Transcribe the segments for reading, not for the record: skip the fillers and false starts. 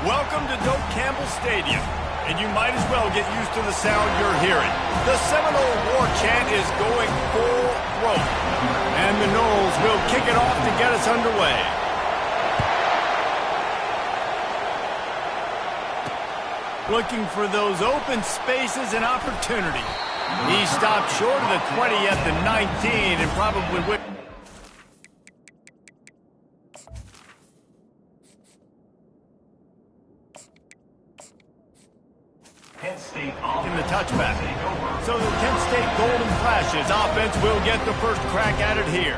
Welcome to Doak Campbell Stadium, and you might as well get used to the sound you're hearing. The Seminole War Chant is going full throat, and the Noles will kick it off to get us underway. Looking for those open spaces and opportunity. He stopped short of the 20 at the 19 and probably would. In the touchback. So the Kent State Golden Flashes offense will get the first crack at it here.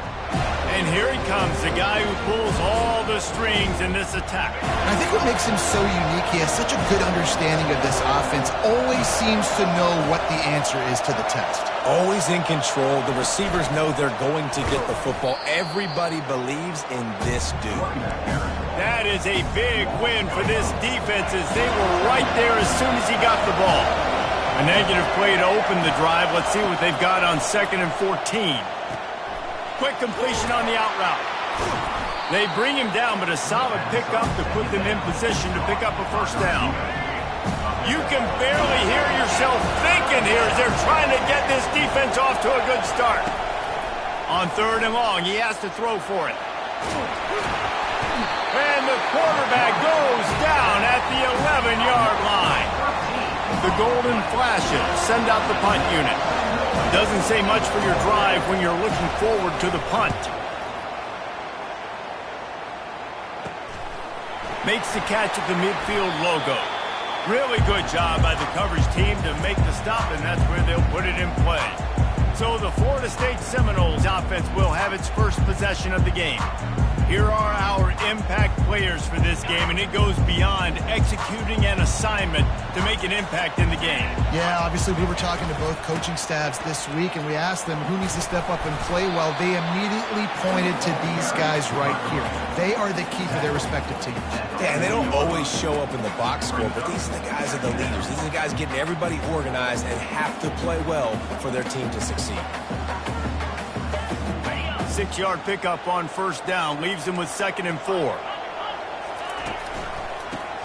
And here he comes, the guy who pulls all the strings in this attack. I think what makes him so unique, he has such a good understanding of this offense, always seems to know what the answer is to the test. Always in control. The receivers know they're going to get the football. Everybody believes in this dude. That is a big win for this defense as they were right there as soon as he got the ball. A negative play to open the drive. Let's see what they've got on 2nd and 14. Quick completion on the out route. They bring him down, but a solid pickup to put them in position to pick up a first down. You can barely hear yourself thinking here as they're trying to get this defense off to a good start. On 3rd and long, he has to throw for it. And the quarterback goes down at the 11-yard line. The Golden Flashes send out the punt unit. Doesn't say much for your drive when you're looking forward to the punt. Makes the catch at the midfield logo. Really good job by the coverage team to make the stop, and that's where they'll put it in play. So the Florida State Seminoles offense will have its first possession of the game. Here are our impact players for this game, and it goes beyond executing an assignment to make an impact in the game. Yeah, obviously we were talking to both coaching staffs this week, and we asked them who needs to step up and play well. They immediately pointed to these guys right here. They are the key for their respective teams. Yeah, and they don't always show up in the box score, but these are the guys that are the leaders. These are the guys getting everybody organized and have to play well for their team to succeed. 6-yard pickup on 1st down leaves him with 2nd and 4.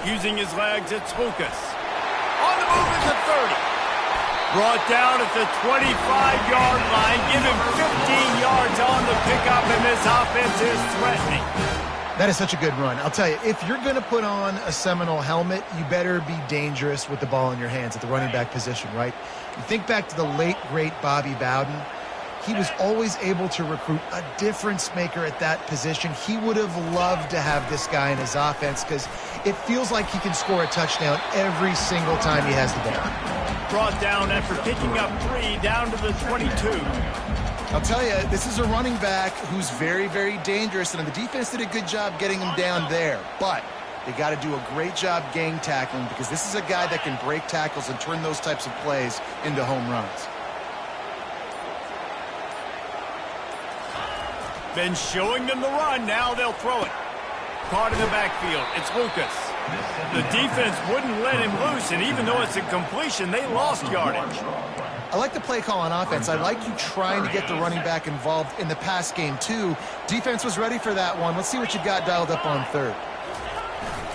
Using his legs, it's Lucas. On the move at the 30. Brought down at the 25-yard line. Give him 15 yards on the pickup, and this offense is threatening. That is such a good run. I'll tell you, if you're going to put on a Seminole helmet, you better be dangerous with the ball in your hands at the running back position, right? You think back to the late, great Bobby Bowden. He was always able to recruit a difference maker at that position. He would have loved to have this guy in his offense because it feels like he can score a touchdown every single time he has the ball. Brought down after picking up 3 down to the 22. I'll tell you, this is a running back who's very, very dangerous, and the defense did a good job getting him down there. But they got to do a great job gang tackling because this is a guy that can break tackles and turn those types of plays into home runs. Been showing them the run, now they'll throw it. Caught in the backfield, it's Lucas. The defense wouldn't let him loose, and even though it's a completion, they lost yardage. I like the play call on offense. I like you trying to get the running back involved in the pass game, too. Defense was ready for that one. Let's see what you got dialed up on 3rd.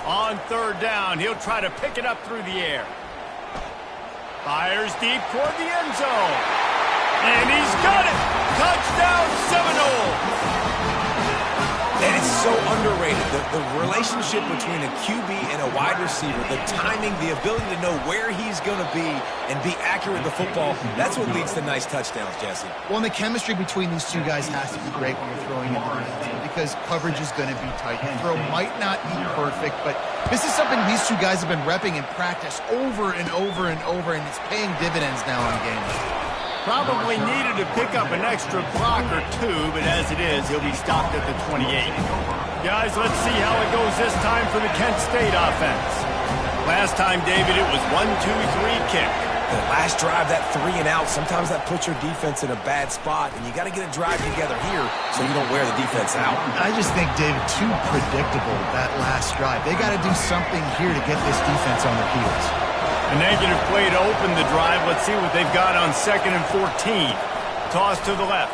On 3rd down, he'll try to pick it up through the air. Fires deep toward the end zone. And he's got it! Touchdown, Seminole! And it's so underrated. The relationship between a QB and a wide receiver, the timing, the ability to know where he's going to be and be accurate with the football, that's what leads to nice touchdowns, Jesse. Well, and the chemistry between these two guys has to be great when you're throwing into the end zone because coverage is going to be tight. The throw might not be perfect, but this is something these two guys have been repping in practice over and over and over, and it's paying dividends now in games. Probably needed to pick up an extra block or 2, but as it is, he'll be stopped at the 28. Guys, let's see how it goes this time for the Kent State offense. Last time, David, it was 1-2-3 kick. The last drive, that 3 and out, sometimes that puts your defense in a bad spot, and you got to get a drive together here so you don't wear the defense out. I just think, David, too predictable, that last drive. They got to do something here to get this defense on their heels. A negative play to open the drive. Let's see what they've got on 2nd and 14. Toss to the left.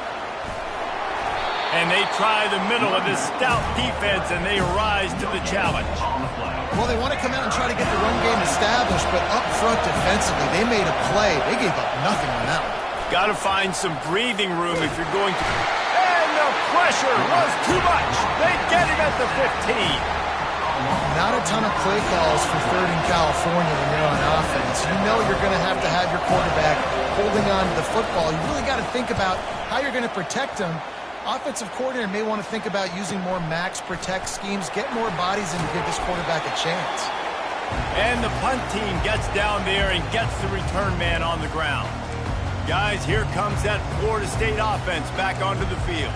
And they try the middle of this stout defense, and they rise to the challenge. Well, they want to come out and try to get the run game established, but up front defensively, they made a play. They gave up nothing on that one. Got to find some breathing room if you're going to... And the pressure was too much. They get it at the 15. Not a ton of play calls for third in California when you're on offense. You know you're going to have your quarterback holding on to the football. You really got to think about how you're going to protect him. Offensive coordinator may want to think about using more max protect schemes, get more bodies in to give this quarterback a chance. And the punt team gets down there and gets the return man on the ground. Guys, here comes that Florida State offense back onto the field.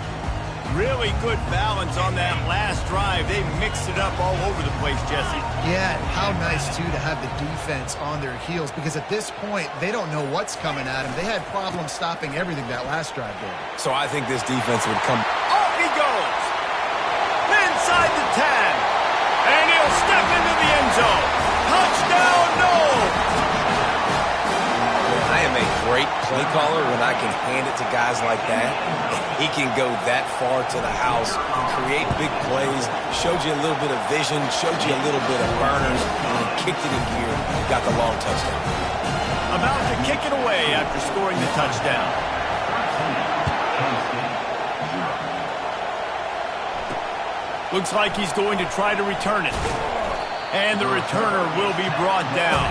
Really good balance on that last drive. They mixed it up all over the place, Jesse. Yeah, and how nice, too, to have the defense on their heels, because at this point, they don't know what's coming at them. They had problems stopping everything that last drive did. So I think this defense would come. Off he goes. Inside the 10. And he'll step into the end zone. Touchdown, no! I am a great play caller when I can hand it to guys like that. He can go that far to the house, create big plays, showed you a little bit of vision, showed you a little bit of burners, and then kicked it in gear, got the long touchdown. About to kick it away after scoring the touchdown. Looks like he's going to try to return it. And the returner will be brought down.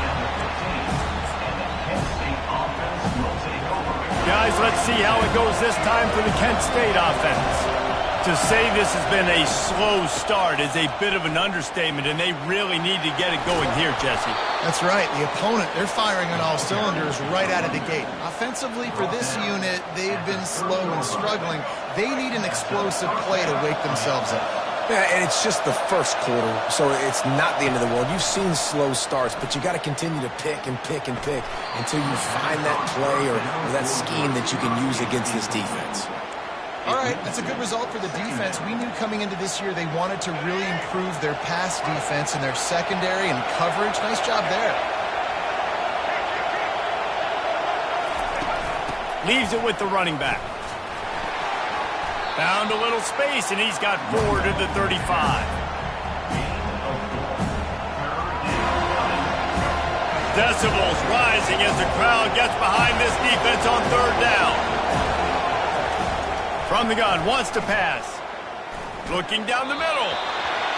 Guys, let's see how it goes this time for the Kent State offense. To say this has been a slow start is a bit of an understatement, and they really need to get it going here, Jesse. That's right. The opponent, they're firing on all cylinders right out of the gate. Offensively, for this unit, they've been slow and struggling. They need an explosive play to wake themselves up. Yeah, and it's just the first quarter, so it's not the end of the world. You've seen slow starts, but you got to continue to pick and pick and pick until you find that play or that scheme that you can use against this defense. All right, that's a good result for the defense. We knew coming into this year they wanted to really improve their pass defense and their secondary and coverage. Nice job there. Leaves it with the running back. Found a little space, and he's got 4 to the 35. Decibels rising as the crowd gets behind this defense on third down. From the gun, wants to pass. Looking down the middle.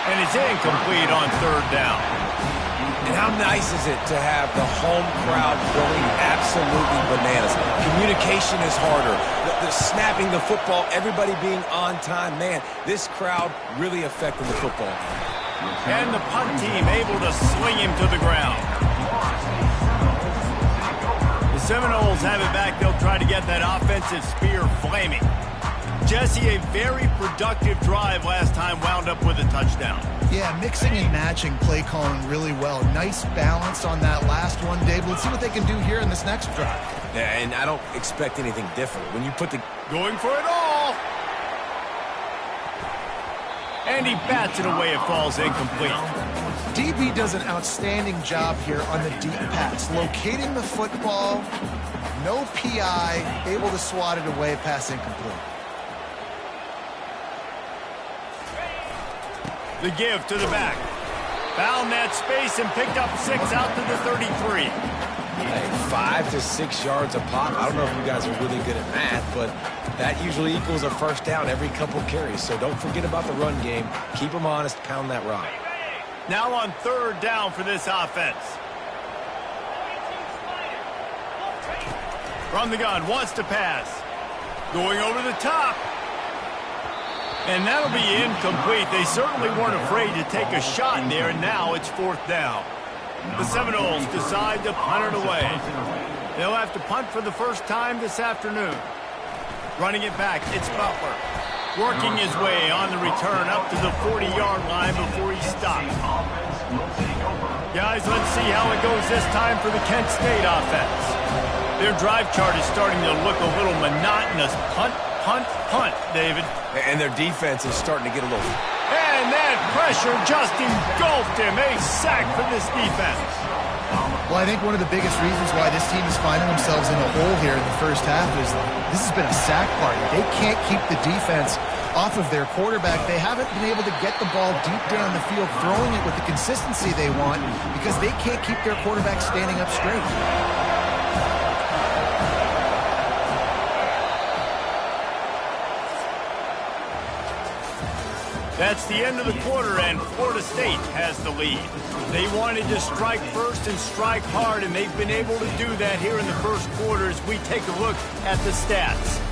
And it's incomplete on third down. And how nice is it to have the home crowd going absolutely bananas? Communication is harder. The snapping the football, everybody being on time. Man, this crowd really affecting the football. And the punt team able to sling him to the ground. The Seminoles have it back. They'll try to get that offensive spear flaming. Jesse, a very productive drive last time, wound up with a touchdown. Yeah, mixing and matching play calling really well. Nice balance on that last one, Dave. Let's see what they can do here in this next drive. Yeah, and I don't expect anything different. When you put the... Going for it all. And he bats it away. It falls incomplete. DB does an outstanding job here on the deep pass. Locating the football, no PI, able to swat it away, pass incomplete. The give to the back. Found that space and picked up 6 out to the 33. Hey, 5 to 6 yards a pop. I don't know if you guys are really good at math, but that usually equals a first down every couple carries. So don't forget about the run game. Keep them honest. Pound that rock. Now on third down for this offense. From the gun, wants to pass. Going over the top. And that'll be incomplete. They certainly weren't afraid to take a shot there, and now it's fourth down. The Seminoles decide to punt it away. They'll have to punt for the first time this afternoon. Running it back, it's Butler. Working his way on the return up to the 40-yard line before he stops. Guys, let's see how it goes this time for the Kent State offense. Their drive chart is starting to look a little monotonous. Punt, punt, punt, David. And their defense is starting to get a little... And that pressure just engulfed him. A sack for this defense. Well, I think one of the biggest reasons why this team is finding themselves in a hole here in the first half is this has been a sack party. They can't keep the defense off of their quarterback. They haven't been able to get the ball deep down the field, throwing it with the consistency they want because they can't keep their quarterback standing up straight. That's the end of the quarter, and Florida State has the lead. They wanted to strike first and strike hard, and they've been able to do that here in the first quarter as we take a look at the stats.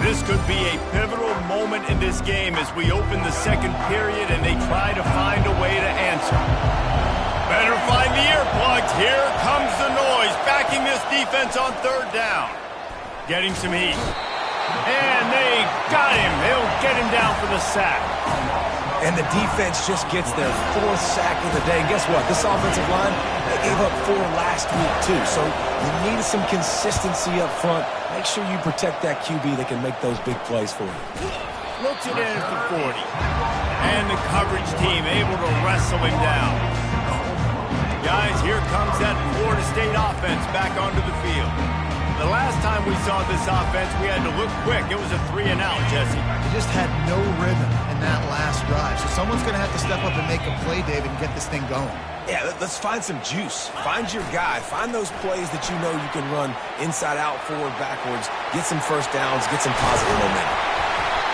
This could be a pivotal moment in this game as we open the second period and they try to find a way to answer. Better find the earplugs. Here comes the noise, backing this defense on third down. Getting some heat. And they got him. They'll get him down for the sack. And the defense just gets their 4th sack of the day. And guess what? This offensive line, they gave up 4 last week too. So you need some consistency up front. Make sure you protect that QB that can make those big plays for you. Looks it in at the 40. And the coverage team able to wrestle him down. Guys, here comes that Florida State offense back onto the field. The last time we saw this offense, we had to look quick. It was a 3-and-out, Jesse. They just had no rhythm in that last drive. So someone's going to have to step up and make a play, David, and get this thing going. Yeah, let's find some juice. Find your guy. Find those plays that you know you can run inside out, forward, backwards. Get some first downs. Get some positive momentum.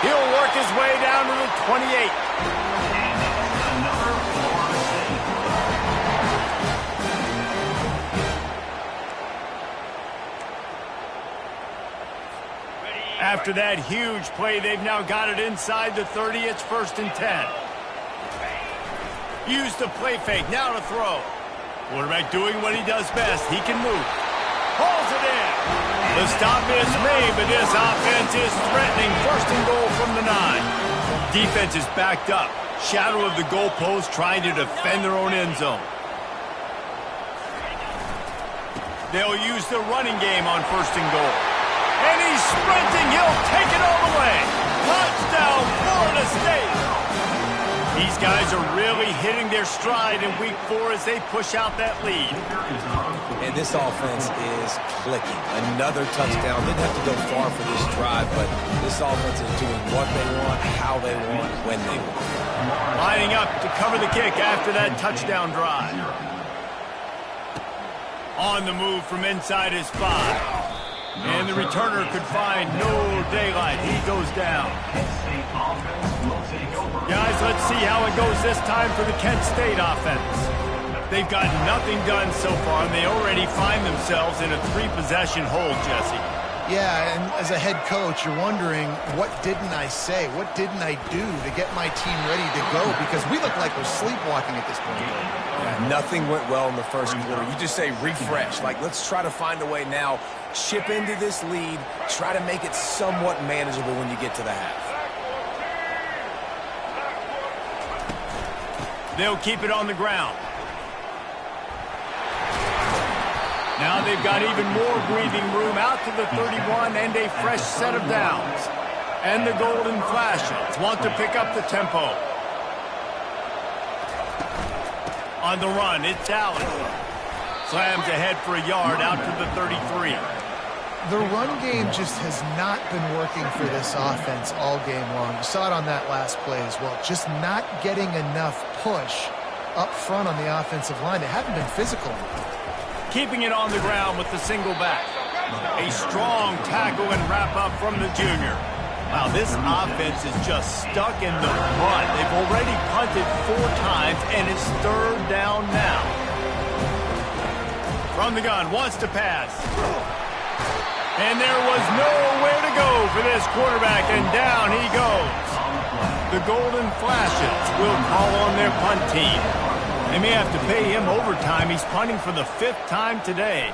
He'll work his way down to the 28. After that huge play, they've now got it inside the 30. It's 1st and 10. Use the play fake. Now to throw. Quarterback doing what he does best. He can move. Pulls it in. The stop is made, but this offense is threatening. 1st and goal from the 9. Defense is backed up. Shadow of the goalpost trying to defend their own end zone. They'll use the running game on 1st and goal. And he's sprinting. He'll take it all the way. Touchdown, Florida State. These guys are really hitting their stride in week 4 as they push out that lead. And this offense is clicking. Another touchdown. Didn't have to go far for this drive, but this offense is doing what they want, how they want, when they want. Lining up to cover the kick after that touchdown drive. On the move from inside his 5. And the returner could find no daylight. He goes down. Guys, let's see how it goes this time for the Kent State offense. They've got nothing done so far, and they already find themselves in a 3-possession hold, Jesse. Yeah, and as a head coach, you're wondering, what didn't I say? What didn't I do to get my team ready to go? Because we look like we're sleepwalking at this point. Yeah, nothing went well in the first quarter. You just say refresh. Like, let's try to find a way now. Chip into this lead. Try to make it somewhat manageable when you get to the half. They'll keep it on the ground. Now they've got even more breathing room out to the 31 and a fresh set of downs. And the Golden Flashes want to pick up the tempo. On the run, it's Allen. Slams ahead for a yard out to the 33. The run game just has not been working for this offense all game long. You saw it on that last play as well. Just not getting enough push up front on the offensive line. They haven't been physical enough. Keeping it on the ground with the single back. A strong tackle and wrap up from the junior. Wow, this offense is just stuck in the mud. They've already punted 4 times, and it's 3rd down now. From the gun, wants to pass. And there was nowhere to go for this quarterback, and down he goes. The Golden Flashes will call on their punt team. They may have to pay him overtime. He's punting for the 5th time today.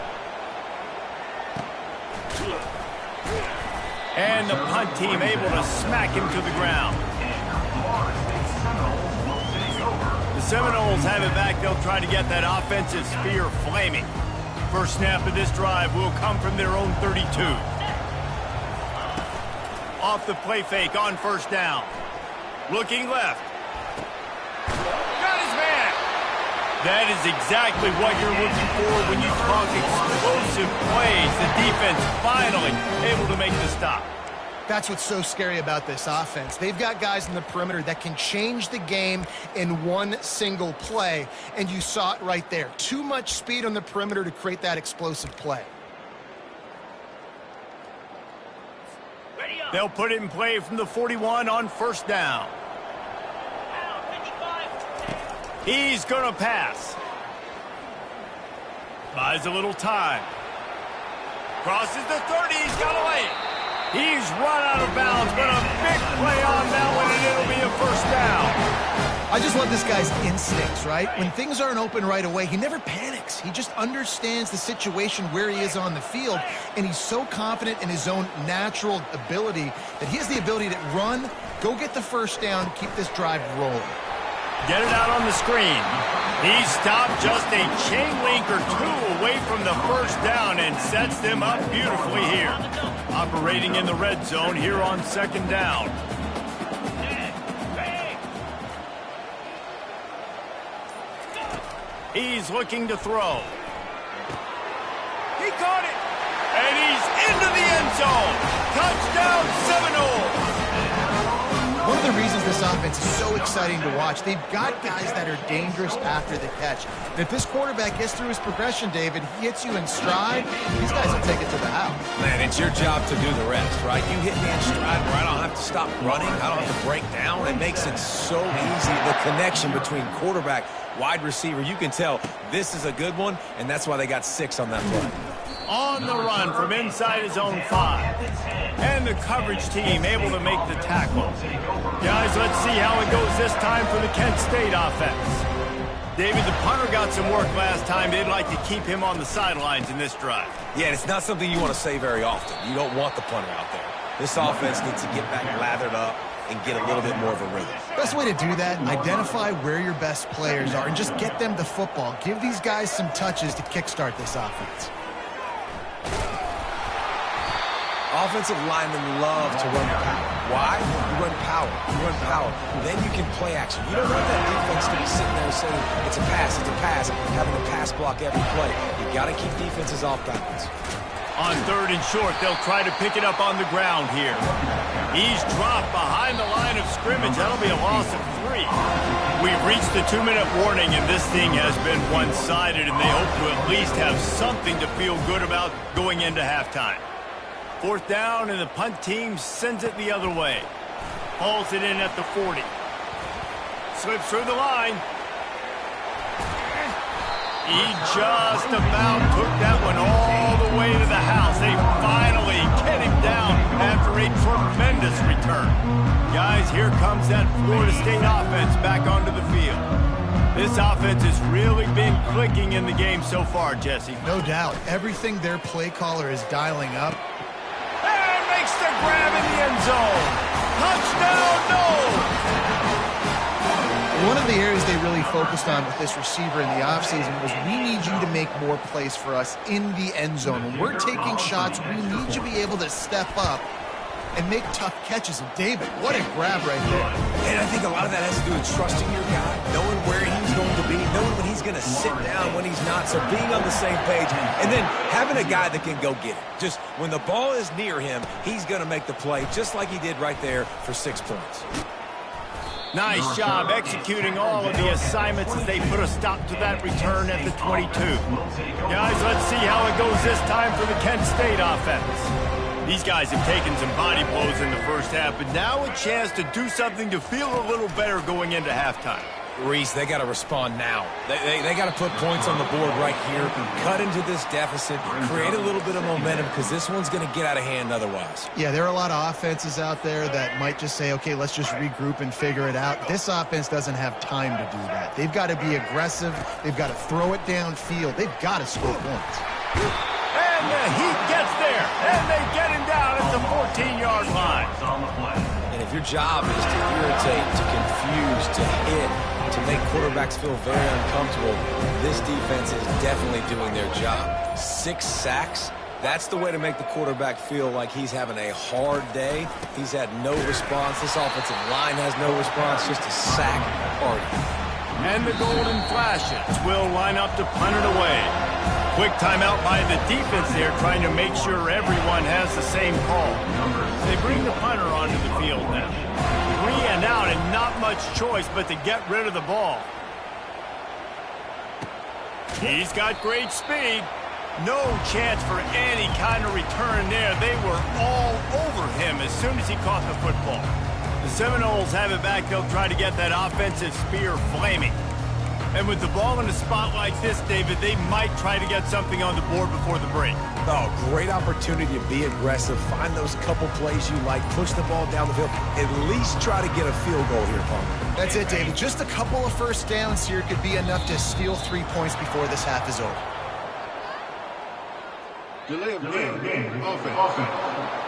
And the punt team able to smack him to the ground. The Seminoles have it back. They'll try to get that offensive spear flaming. First snap of this drive will come from their own 32. Off the play fake on 1st down. Looking left. Got his man. That is exactly what you're looking for when you talk explosive plays. The defense finally able to make the stop. That's what's so scary about this offense. They've got guys in the perimeter that can change the game in one single play, and you saw it right there. Too much speed on the perimeter to create that explosive play. They'll put it in play from the 41 on first down. He's going to pass. Buys a little time. Crosses the 30. He's got to lay it. He's run out of bounds, but a big play on that one, and it'll be a first down. I just love this guy's instincts, right? When things aren't open right away, he never panics. He just understands the situation where he is on the field, and he's so confident in his own natural ability that he has the ability to run, go get the first down, keep this drive rolling. Get it out on the screen. He stopped just a chain link or two away from the first down and sets them up beautifully here. Operating in the red zone here on second down. He's looking to throw. He caught it. And he's into the end zone. Touchdown Seminole. One of the reasons this offense is so exciting to watch, they've got guys that are dangerous after the catch. And if this quarterback gets through his progression, David, he hits you in stride, these guys will take it to the house. Man, it's your job to do the rest, right? You hit me in stride where I don't have to stop running. I don't have to break down. It makes it so easy. The connection between quarterback, wide receiver, you can tell this is a good one, and that's why they got 6 on that play. On the run from inside his own 5. And the coverage team able to make the tackle. Guys, let's see how it goes this time for the Kent State offense. David, the punter got some work last time. They'd like to keep him on the sidelines in this drive. Yeah, and it's not something you want to say very often. You don't want the punter out there. This offense needs to get back lathered up and get a little bit more of a rhythm. Best way to do that, identify where your best players are and just get them the football. Give these guys some touches to kickstart this offense. Offensive linemen love to run power. Why? You run power. You run power. Then you can play action. You don't want that defense to be sitting there saying, it's a pass, having a pass block every play. You got to keep defenses off balance. On third and short, they'll try to pick it up on the ground here. He's dropped behind the line of scrimmage. That'll be a loss of 3. We've reached the 2-minute warning, and this thing has been one-sided, and they hope to at least have something to feel good about going into halftime. Fourth down, and the punt team sends it the other way. Hauls it in at the 40. Slips through the line. He just about took that one all the way to the house. They finally get him down after a tremendous return. Guys, here comes that Florida State offense back onto the field. This offense has really been clicking in the game so far, Jesse. No doubt. Everything their play caller is dialing up. And makes the grab in the end zone. Touchdown, no! One of the areas they really focused on with this receiver in the offseason was we need you to make more plays for us in the end zone. When we're taking shots, we need you to be able to step up and make tough catches. And David, what a grab right there. And I think a lot of that has to do with trusting your guy, knowing where he's going to be, knowing when he's going to sit down, when he's not, so being on the same page, and then having a guy that can go get it. Just when the ball is near him, he's going to make the play, just like he did right there for 6 points. Nice job executing all of the assignments as they put a stop to that return at the 22. Guys, let's see how it goes this time for the Kent State offense. These guys have taken some body blows in the first half, but now a chance to do something to feel a little better going into halftime. Reese, they got to respond now. They got to put points on the board right here, cut into this deficit, create a little bit of momentum because this one's going to get out of hand otherwise. Yeah, there are a lot of offenses out there that might just say, okay, let's just regroup and figure it out. This offense doesn't have time to do that. They've got to be aggressive. They've got to throw it downfield. They've got to score points. And the Heat gets there, and they get him down at the 14-yard line. And if your job is to irritate, to confuse, to hit, to make quarterbacks feel very uncomfortable, this defense is definitely doing their job. 6 sacks, that's the way to make the quarterback feel like he's having a hard day. He's had no response. This offensive line has no response, just a sack party. And the golden flashes will line up to punt it away. Quick timeout by the defense there, trying to make sure everyone has the same call. They bring the punter onto the field now. 3 and out and not much choice but to get rid of the ball. He's got great speed. No chance for any kind of return there. They were all over him as soon as he caught the football. The Seminoles have it back. They'll try to get that offensive spear flaming. And with the ball in a spot like this, David, they might try to get something on the board before the break. Oh, great opportunity to be aggressive. Find those couple plays you like. Push the ball down the field. At least try to get a field goal here, Palmer. That's it, David. Just a couple of first downs here could be enough to steal 3 points before this half is over. Delay of game. Offense.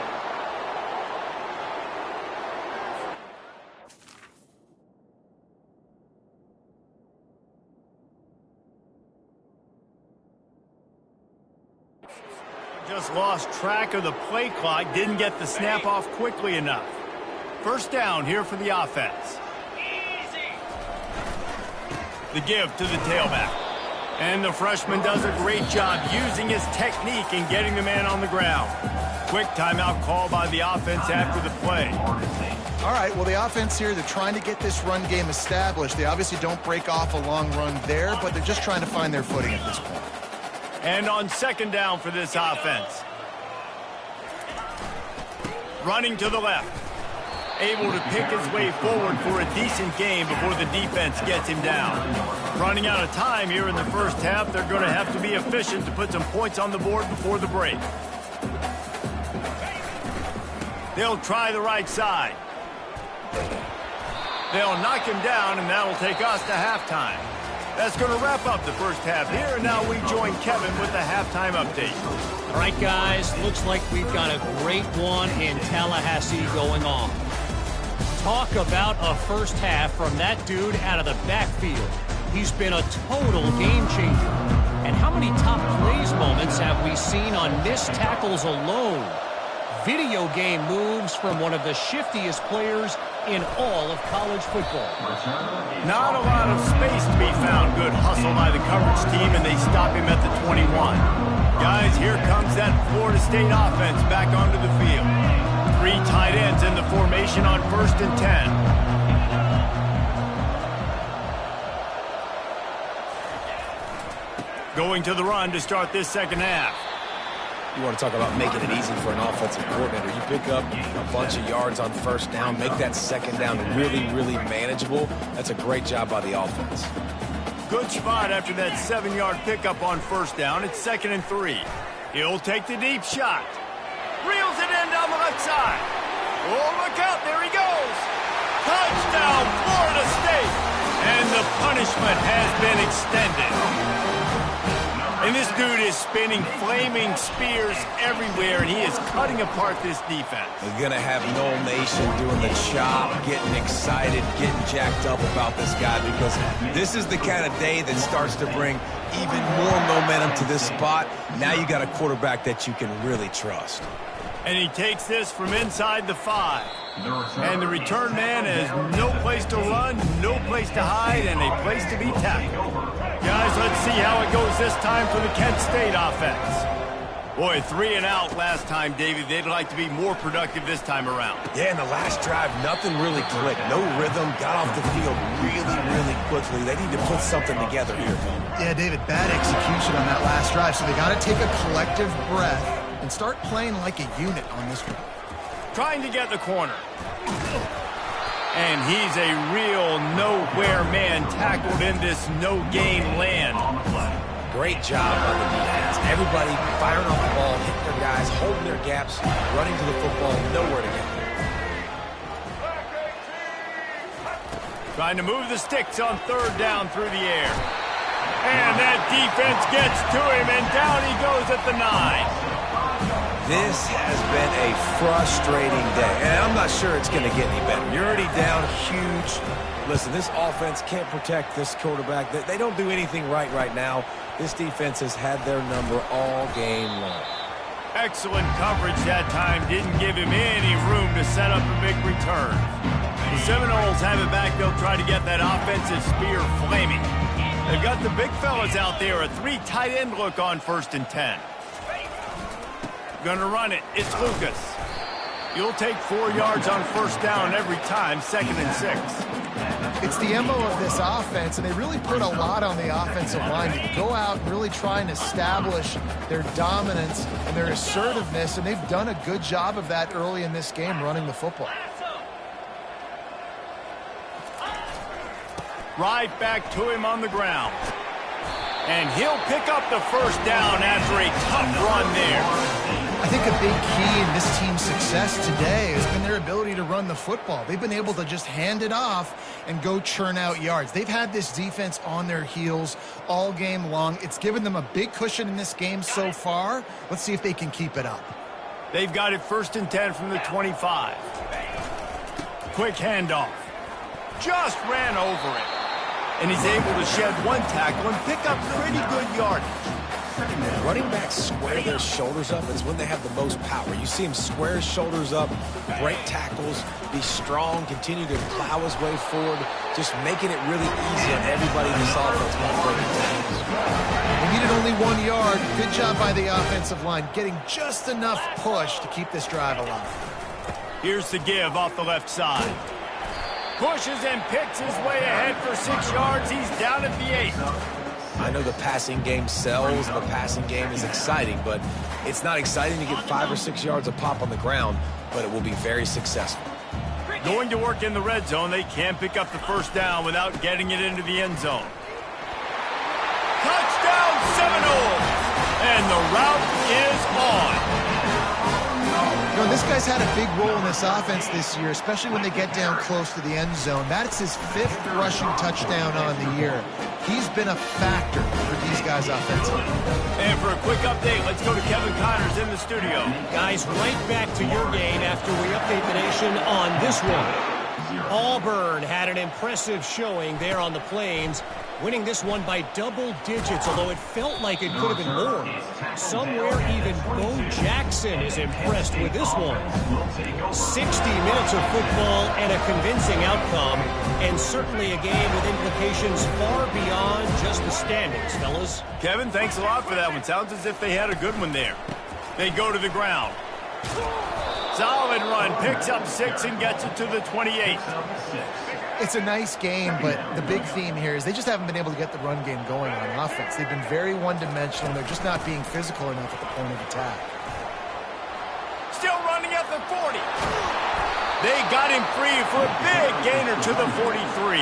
Just lost track of the play clock, didn't get the snap off quickly enough. First down here for the offense. The give to the tailback. And the freshman does a great job using his technique and getting the man on the ground. Quick timeout call by the offense after the play. All right, well, the offense here, they're trying to get this run game established. They obviously don't break off a long run there, but they're just trying to find their footing at this point. And on second down for this offense. Running to the left. Able to pick his way forward for a decent game before the defense gets him down. Running out of time here in the first half. They're going to have to be efficient to put some points on the board before the break. They'll try the right side. They'll knock him down, and that'll take us to halftime. That's going to wrap up the first half here, and now we join Kevin with the halftime update. All right, guys, looks like we've got a great one in Tallahassee going on. Talk about a first half from that dude out of the backfield. He's been a total game changer. And how many top plays moments have we seen on missed tackles alone? Video game moves from one of the shiftiest players in all of college football. Not a lot of space to be found. Good hustle by the coverage team, and they stop him at the 21. Guys, here comes that Florida State offense back onto the field. 3 tight ends in the formation on 1st and 10. Going to the run to start this second half. You want to talk about making it easy for an offensive coordinator. You pick up a bunch of yards on first down, make that second down really, really manageable. That's a great job by the offense. Good spot after that 7-yard pickup on first down. It's 2nd and 3. He'll take the deep shot. Reels it in down the left side. Oh, look out. There he goes. Touchdown, Florida State. And the punishment has been extended. And this dude is spinning flaming spears everywhere, and he is cutting apart this defense. We're going to have Noel Nation doing the chop, getting excited, getting jacked up about this guy, because this is the kind of day that starts to bring even more momentum to this spot. Now you got a quarterback that you can really trust. And he takes this from inside the 5. And the return man has no place to run, no place to hide, and a place to be tackled. Guys, let's see how it goes this time for the Kent State offense. Boy, 3 and out last time, David. They'd like to be more productive this time around. Yeah, in the last drive, nothing really clicked. No rhythm, got off the field really quickly. They need to put something together here. Yeah, David, bad execution on that last drive, so they got to take a collective breath and start playing like a unit on this one. Trying to get the corner. And he's a real nowhere man tackled in this no-gain land. Great job on the defense. Everybody firing off the ball, hitting their guys, holding their gaps, running to the football, nowhere to get. Trying to move the sticks on 3rd down through the air. And that defense gets to him, and down he goes at the 9. This has been a frustrating day, and I'm not sure it's going to get any better. You're already down huge. Listen, this offense can't protect this quarterback. They don't do anything right now. This defense has had their number all game long. Excellent coverage that time. Didn't give him any room to set up a big return. The Seminoles have it back. They'll try to get that offensive spear flaming. They've got the big fellas out there. A 3 tight end look on 1st and 10. Gonna run it. It's Lucas. You'll take 4 yards on 1st down every time, 2nd and 6. It's the MO of this offense, and they really put a lot on the offensive line to go out and really try and establish their dominance and their assertiveness, and they've done a good job of that early in this game running the football. Right back to him on the ground. And he'll pick up the 1st down after a tough run there. I think a big key in this team's success today has been their ability to run the football. They've been able to just hand it off and go churn out yards. They've had this defense on their heels all game long. It's given them a big cushion in this game so far. Let's see if they can keep it up. They've got it 1st and 10 from the 25. Quick handoff. Just ran over it. And he's able to shed 1 tackle and pick up pretty good yardage. Running backs square their shoulders up. It's when they have the most power. You see him square his shoulders up, break tackles, be strong, continue to plow his way forward, just making it really easy on everybody in this offense by breaking tackles. They needed only 1 yard. Good job by the offensive line, getting just enough push to keep this drive alive. Here's the give off the left side. Pushes and picks his way ahead for 6 yards. He's down at the 8. I know the passing game sells, the passing game is exciting, but it's not exciting to get 5 or 6 yards a pop on the ground, but it will be very successful. Going to work in the red zone. They can pick up the 1st down without getting it into the end zone. Touchdown Seminoles! And the route is on. You know, this guy's had a big role in this offense this year, especially when they get down close to the end zone. That's his 5th rushing touchdown on the year. He's been a factor for these guys offensively. And for a quick update, let's go to Kevin Connors in the studio. Guys, right back to your game after we update the nation on this one. Auburn had an impressive showing there on the Plains, winning this one by double digits, although it felt like it could have been more. Somewhere even Bo Jackson is impressed with this one. 60 minutes of football and a convincing outcome, and certainly a game with implications far beyond just the standings, fellas. Kevin, thanks a lot for that one. Sounds as if they had a good one there. They go to the ground. Solid run, picks up 6 and gets it to the 28. It's a nice game, but the big theme here is they just haven't been able to get the run game going on offense. They've been very one-dimensional. They're just not being physical enough at the point of attack. Still running at the 40. They got him free for a big gainer to the 43.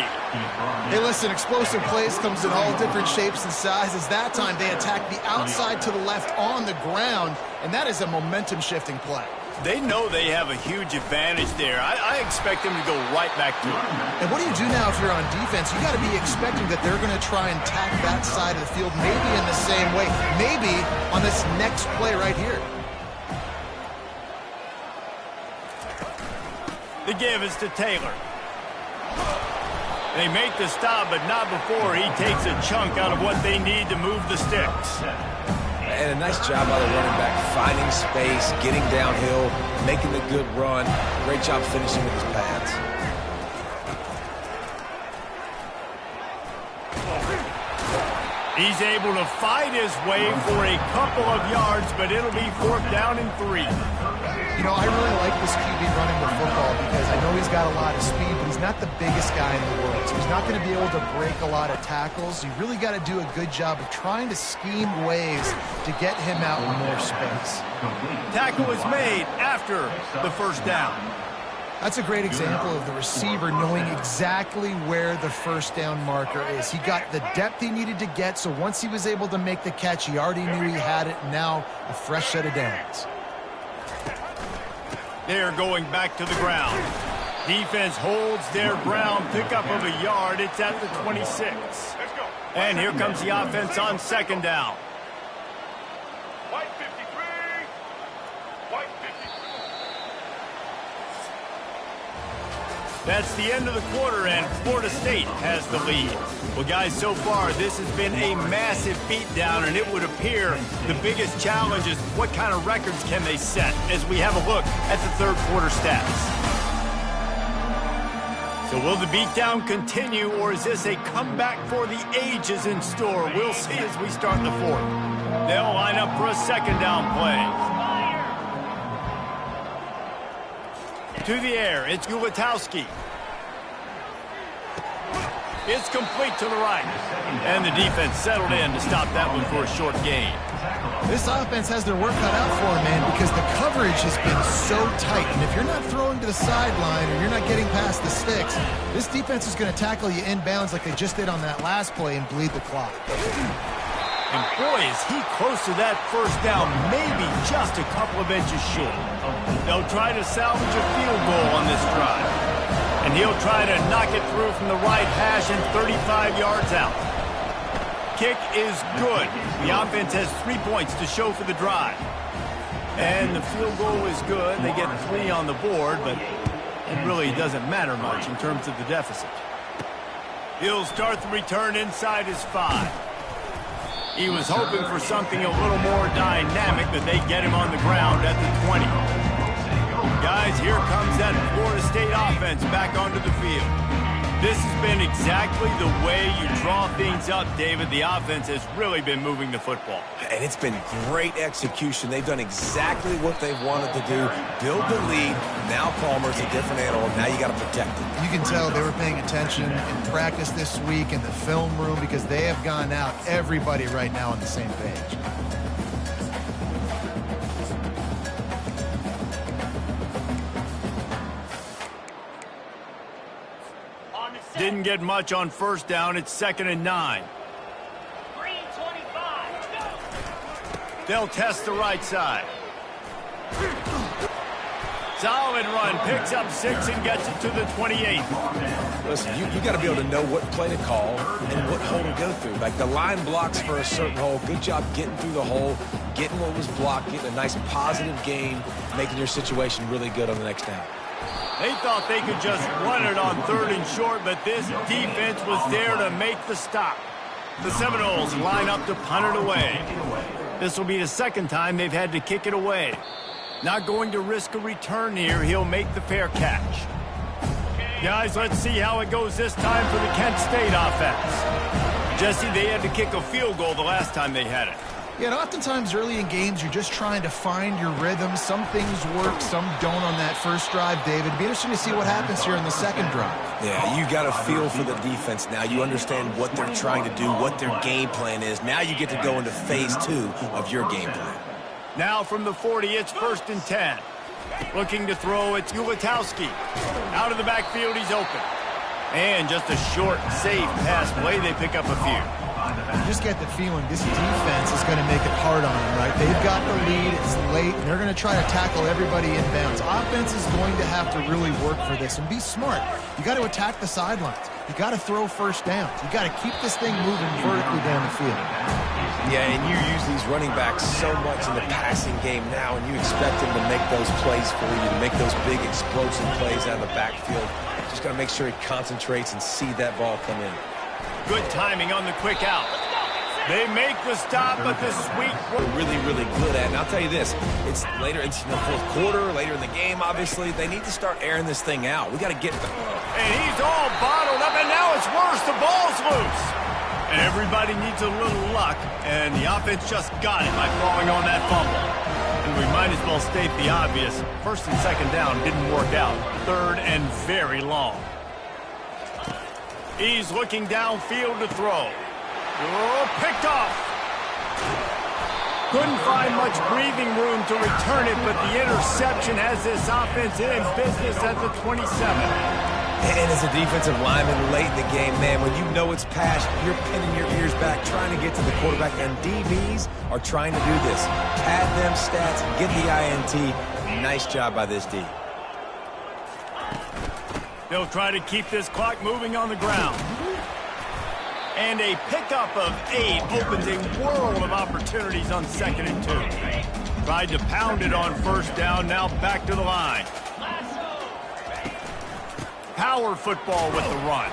Hey, listen, explosive plays comes in all different shapes and sizes. That time they attack the outside to the left on the ground, and that is a momentum-shifting play. They know they have a huge advantage there. I expect them to go right back to it. And what do you do now if you're on defense? You got to be expecting that they're going to try and tack that side of the field, maybe in the same way, maybe on this next play right here. The give is to Taylor. They make the stop, but not before he takes a chunk out of what they need to move the sticks. And a nice job by the running back, finding space, getting downhill, making the good run. Great job finishing with his pads. He's able to fight his way for a couple of yards, but it'll be 4th down and 3. You know, I really like this QB running the football because I know he's got a lot of speed, but he's not the biggest guy in the world. So he's not going to be able to break a lot of tackles. You really got to do a good job of trying to scheme ways to get him out in more space. Tackle is made after the 1st down. That's a great example of the receiver knowing exactly where the 1st down marker is. He got the depth he needed to get, so once he was able to make the catch, he already knew he had it. Now a fresh set of downs. They're going back to the ground. Defense holds their ground, pickup of a yard. It's at the 26. And here comes the offense on 2nd down. White 53. White 53. That's the end of the quarter, and Florida State has the lead. Well, guys, so far, this has been a massive beatdown, and it would appear the biggest challenge is what kind of records can they set as we have a look at the 3rd quarter stats. So will the beatdown continue, or is this a comeback for the ages in store? We'll see as we start the fourth. They'll line up for a second down play. To the air, it's Gulitowski. It's complete to the right. And the defense settled in to stop that one for a short gain. This offense has their work cut out for them, man, because the coverage has been so tight. And if you're not throwing to the sideline or you're not getting past the sticks, this defense is going to tackle you inbounds like they just did on that last play and bleed the clock. And boy, is he close to that first down, maybe just a couple of inches short. They'll try to salvage a field goal on this drive. And he'll try to knock it through from the right hash and 35 yards out. Kick is good. The offense has 3 points to show for the drive. And the field goal is good. They get 3 on the board, but it really doesn't matter much in terms of the deficit. He'll start the return inside his 5. He was hoping for something a little more dynamic, but they get him on the ground at the 20. Guys, here comes that Florida State offense back onto the field. This has been exactly the way you draw things up, David. The offense has really been moving the football. And it's been great execution. They've done exactly what they've wanted to do. Build the lead. Now Palmer's a different animal. Now you got to protect it. You can tell they were paying attention in practice this week in the film room because they have gone out, everybody right now on the same page. Didn't get much on first down. It's 2nd and 9. They'll test the right side. Solid run. Picks up 6 and gets it to the 28. Listen, you got to be able to know what play to call and what hole to go through. Like the line blocks for a certain hole. Good job getting through the hole, getting what was blocked, getting a nice positive gain, making your situation really good on the next down. They thought they could just run it on 3rd and short, but this defense was there to make the stop. The Seminoles line up to punt it away. This will be the 2nd time they've had to kick it away. Not going to risk a return here. He'll make the fair catch. Guys, let's see how it goes this time for the Kent State offense. Jesse, they had to kick a field goal the last time they had it. Yeah, and oftentimes early in games, you're just trying to find your rhythm. Some things work, some don't on that first drive, David. It'd be interesting to see what happens here in the second drive. Yeah, you got a feel for the defense now. You understand what they're trying to do, what their game plan is. Now you get to go into phase 2 of your game plan. Now from the 40, it's 1st and 10. Looking to throw, it's Gulitowski. Out of the backfield, he's open. And just a short, safe pass play. They pick up a few. You just get the feeling this defense is going to make it hard on them, right? They've got the lead, it's late, and they're going to try to tackle everybody inbounds. Offense is going to have to really work for this and be smart. You got to attack the sidelines. You got to throw first downs. You got to keep this thing moving vertically down the field. Yeah, and you use these running backs so much in the passing game now, and you expect them to make those plays for you, to make those big explosive plays out of the backfield. Just got to make sure he concentrates and see that ball come in. Good timing on the quick out. They make the stop, but the sweet... Really, really good at. And I'll tell you this, it's later, it's the 4th quarter, later in the game, obviously. They need to start airing this thing out. We got to get the... And he's all bottled up, and now it's worse. The ball's loose. And everybody needs a little luck, and the offense just got it by falling on that fumble. And we might as well state the obvious. 1st and 2nd down didn't work out. 3rd and very long. He's looking downfield to throw. Oh, picked off. Couldn't find much breathing room to return it, but the interception has this offense in business at the 27. And as a defensive lineman late in the game, man, when you know it's past, you're pinning your ears back, trying to get to the quarterback, and DBs are trying to do this. Pad them stats, get the INT. Nice job by this D. They'll try to keep this clock moving on the ground. And a pickup of 8 opens a world of opportunities on 2nd and 2. Tried to pound it on first down, now back to the line. Power football with the run.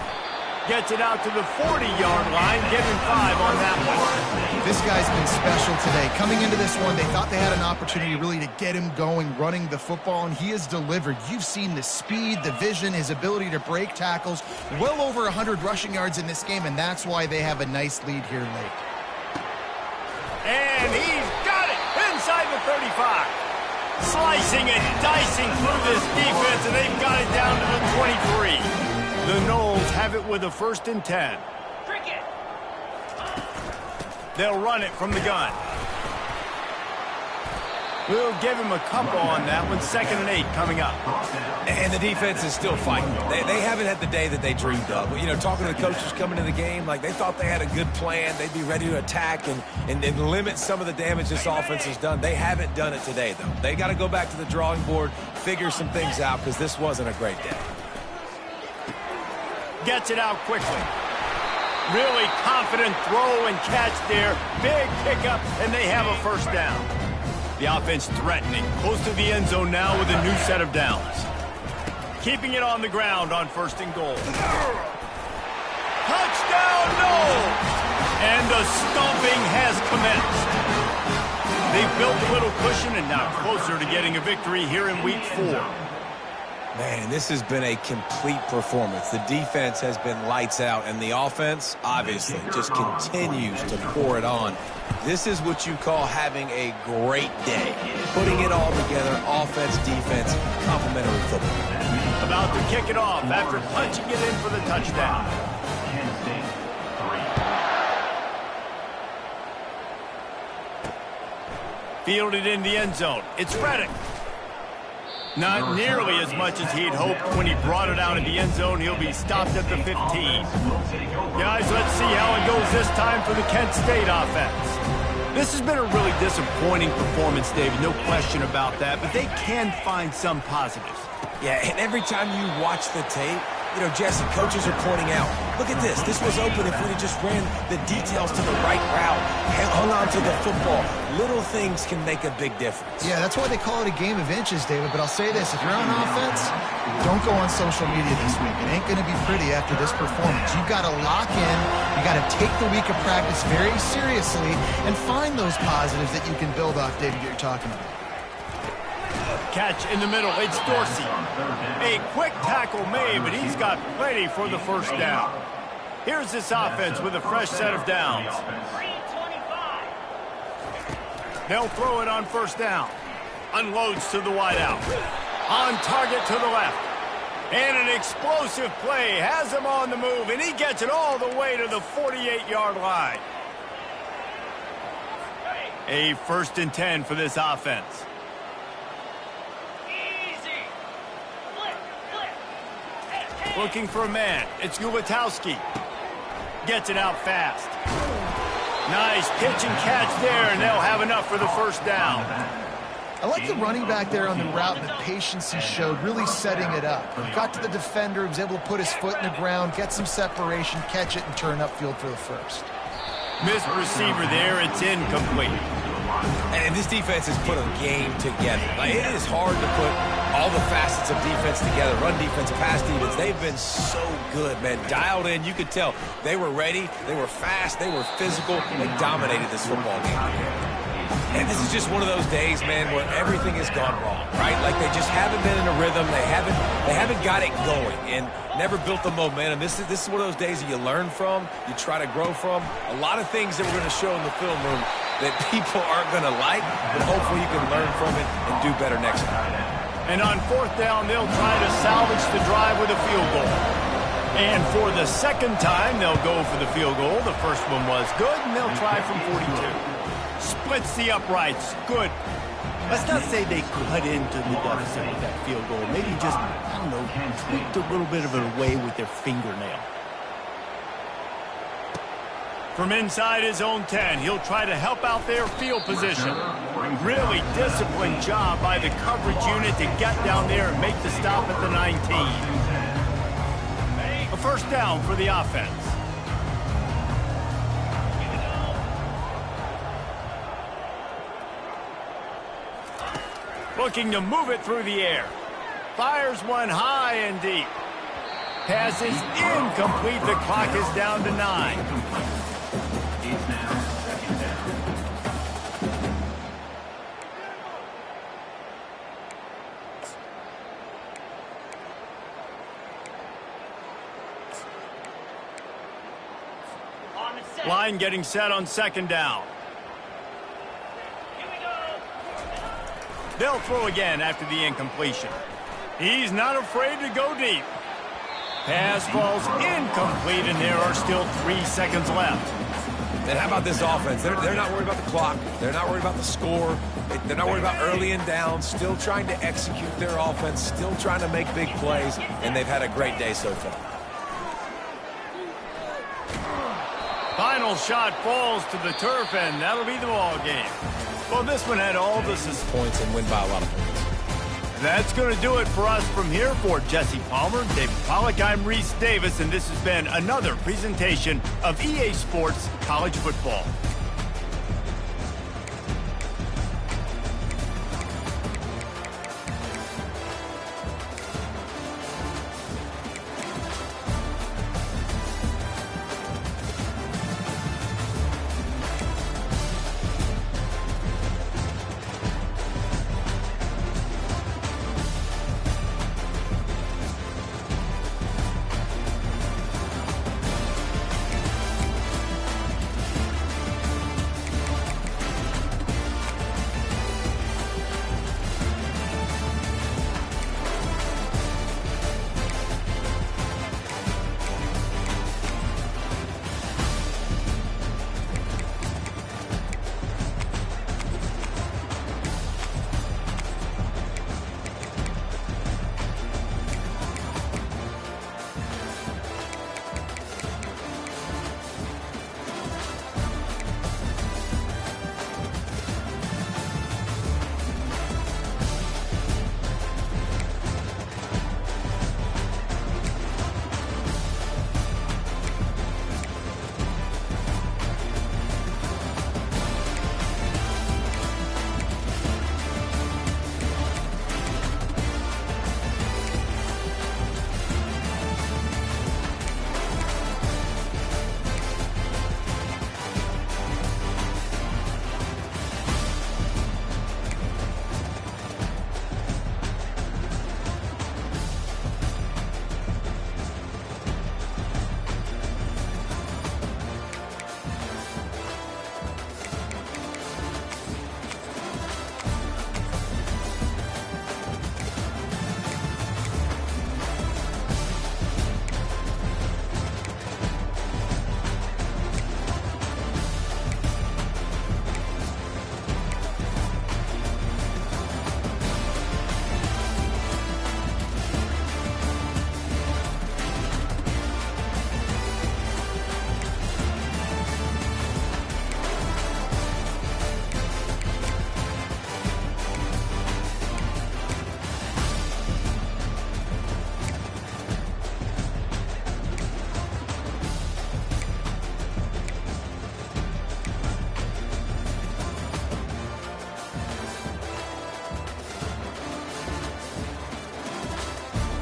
Gets it out to the 40-yard line, giving 5 on that one. This guy's been special today. Coming into this one, they thought they had an opportunity really to get him going, running the football, and he has delivered. You've seen the speed, the vision, his ability to break tackles. Well over 100 rushing yards in this game, and that's why they have a nice lead here late. And he's got it inside the 35. Slicing and dicing through this defense, and they've got it down to the 23. The Noles have it with a 1st and 10. They'll run it from the gun. We'll give him a couple on that one. 2nd and 8 coming up. And the defense is still fighting. They haven't had the day that they dreamed of. You know, talking to the coaches coming into the game, like they thought they had a good plan. They'd be ready to attack and limit some of the damage this offense has done. They haven't done it today, though. They got to go back to the drawing board, figure some things out, because this wasn't a great day. Gets it out quickly. Really confident throw and catch there. Big pickup, and they have a 1st down. The offense threatening. Close to the end zone now with a new set of downs. Keeping it on the ground on 1st and goal. Touchdown, Noles! And the stomping has commenced. They've built a little cushion and now closer to getting a victory here in Week 4. Man, this has been a complete performance. The defense has been lights out, and the offense, obviously, just continues to pour it on. This is what you call having a great day. Putting it all together, offense, defense, complementary football. About to kick it off after punching it in for the touchdown. Fielded in the end zone. It's Reddick. Not nearly as much as he'd hoped when he brought it out in the end zone. He'll be stopped at the 15. Guys, let's see how it goes this time for the Kent State offense. This has been a really disappointing performance, David, no question about that, but they can find some positives. Yeah, and every time you watch the tape, you know, Jesse, coaches are pointing out, look at this. This was open if we'd have just ran the details to the right route, hung on to the football. Little things can make a big difference. Yeah, that's why they call it a game of inches, David. But I'll say this, if you're on offense, don't go on social media this week. It ain't going to be pretty after this performance. You've got to lock in. You got to take the week of practice very seriously and find those positives that you can build off, David, that you're talking about. Catch in the middle. It's Dorsey. A quick tackle made, but he's got plenty for the 1st down. Here's this offense with a fresh set of downs. They'll throw it on 1st down. Unloads to the wideout. On target to the left. And an explosive play. Has him on the move, and he gets it all the way to the 48-yard line. A 1st and 10 for this offense. Looking for a man. It's Gubitowski. Gets it out fast. Nice pitch and catch there, and they'll have enough for the 1st down. I like the running back there on the route and the patience he showed, really setting it up. Got to the defender, was able to put his foot in the ground, get some separation, catch it, and turn upfield for the 1st. Missed receiver there. It's incomplete. And this defense has put a game together. Like, it is hard to put all the facets of defense together. Run defense, pass defense. They've been so good, man. Dialed in. You could tell they were ready. They were fast. They were physical. They dominated this football game. And this is just one of those days, man, where everything has gone wrong, right? Like they just haven't been in a rhythm. They haven't got it going and never built the momentum. This is one of those days that you learn from, you try to grow from. A lot of things that we're going to show in the film room that people aren't going to like, but hopefully you can learn from it and do better next time. And on 4th down, they'll try to salvage the drive with a field goal. And for the 2nd time, they'll go for the field goal. The first one was good, and they'll try from 42. Splits the uprights. Good. Let's not say they cut into the deficit with that field goal. Maybe just, I don't know, tweaked a little bit of it away with their fingernail. From inside his own 10, he'll try to help out their field position. Really disciplined job by the coverage unit to get down there and make the stop at the 19. A 1st down for the offense. Looking to move it through the air. Fires one high and deep. pass is incomplete. The clock is down to 9. He's now second down. Line getting set on second down. They'll throw again after the incompletion. He's not afraid to go deep. Pass falls incomplete, and there are still 3 seconds left. And how about this offense? They're not worried about the clock. They're not worried about the score. They're not worried about early and down. Still trying to execute their offense. Still trying to make big plays. And they've had a great day so far. Final shot falls to the turf, and that'll be the ball game. Well, this one had all the Points and win by a lot of points. That's going to do it for us from here. For Jesse Palmer, David Pollack, I'm Reese Davis, and this has been another presentation of EA Sports College Football.